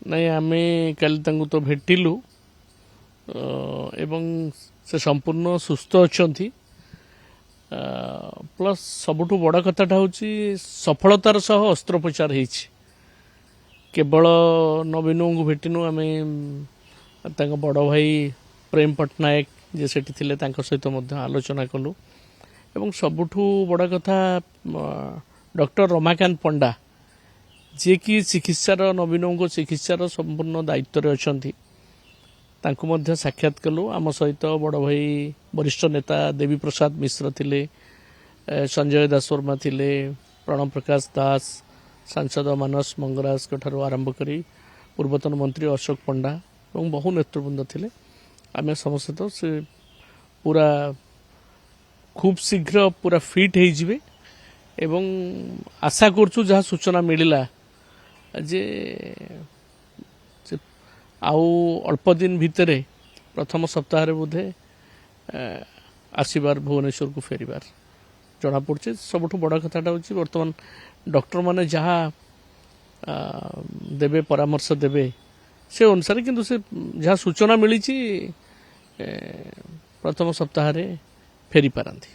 ନାଇଁ ଆମେ କାଲି ତାଙ୍କୁ ତ ଭେଟିଲୁ ଏବଂ ସେ ସମ୍ପୂର୍ଣ୍ଣ ସୁସ୍ଥ ଅଛନ୍ତି। ପ୍ଲସ୍ ସବୁଠୁ ବଡ଼ କଥାଟା ହେଉଛି ସଫଳତାର ସହ ଅସ୍ତ୍ରୋପଚାର ହେଇଛି। କେବଳ ନବୀନଙ୍କୁ ଭେଟିନୁ, ଆମେ ତାଙ୍କ ବଡ଼ ଭାଇ ପ୍ରେମ ପଟ୍ଟନାୟକ ଯେ ସେଠି ଥିଲେ ତାଙ୍କ ସହିତ ମଧ୍ୟ ଆଲୋଚନା କଲୁ ଏବଂ ସବୁଠୁ ବଡ଼ କଥା ଡକ୍ଟର ରମାକାନ୍ତ ପଣ୍ଡା ଯିଏକି ଚିକିତ୍ସାର ନବୀନଙ୍କ ଚିକିତ୍ସାର ସମ୍ପୂର୍ଣ୍ଣ ଦାୟିତ୍ୱରେ ଅଛନ୍ତି, ତାଙ୍କୁ ମଧ୍ୟ ସାକ୍ଷାତ କଲୁ। ଆମ ସହିତ ବଡ଼ ଭାଇ ବରିଷ୍ଠ ନେତା ଦେବୀ ପ୍ରସାଦ ମିଶ୍ର ଥିଲେ, ସଞ୍ଜୟ ଦାସ ବର୍ମା ଥିଲେ, ପ୍ରଣବ ପ୍ରକାଶ ଦାସ, ସାଂସଦ ମାନସ ମଙ୍ଗରାଜଙ୍କ ଠାରୁ ଆରମ୍ଭ କରି ପୂର୍ବତନ ମନ୍ତ୍ରୀ ଅଶୋକ ପଣ୍ଡା ଏବଂ ବହୁ ନେତୃବୃନ୍ଦ ଥିଲେ। ଆମେ ସମସ୍ତେ ତ ସେ ପୁରା ଖୁବ୍ ଶୀଘ୍ର ପୁରା ଫିଟ୍ ହେଇଯିବେ ଏବଂ ଆଶା କରୁଛୁ ଯାହା ସୂଚନା ମିଳିଲା ଯେ ଆଉ ଅଳ୍ପ ଦିନ ଭିତରେ ପ୍ରଥମ ସପ୍ତାହରେ ବୋଧେ ଆସିବାର ଭୁବନେଶ୍ୱରକୁ ଫେରିବାର ଜଣାପଡ଼ୁଛି। ସବୁଠୁ ବଡ଼ କଥାଟା ହେଉଛି ବର୍ତ୍ତମାନ ଡକ୍ଟରମାନେ ଯାହା ଦେବେ ପରାମର୍ଶ ଦେବେ ସେ ଅନୁସାରେ, କିନ୍ତୁ ସେ ଯାହା ସୂଚନା ମିଳିଛି ପ୍ରଥମ ସପ୍ତାହରେ ଫେରିପାରନ୍ତି।